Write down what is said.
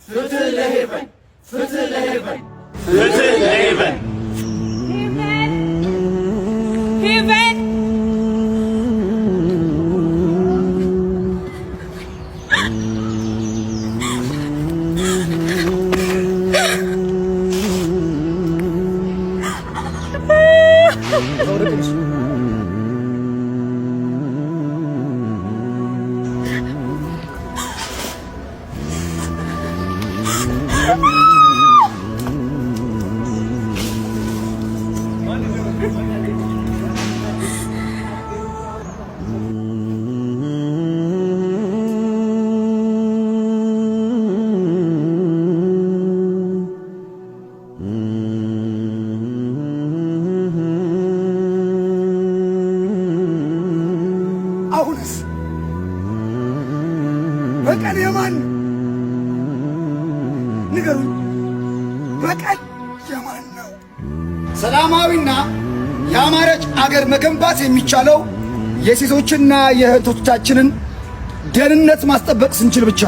ፍትህ ለሄቨን! ፍትህ ለሄቨን! ፍትህ ለሄቨን! ሄቨን! አሁንስ በቀል የማን ንገሩኝ? በቀል የማን ነው? ሰላማዊና ያማረች አገር መገንባት የሚቻለው የሴቶችና የእህቶቻችንን ደህንነት ማስጠበቅ ስንችል ብቻ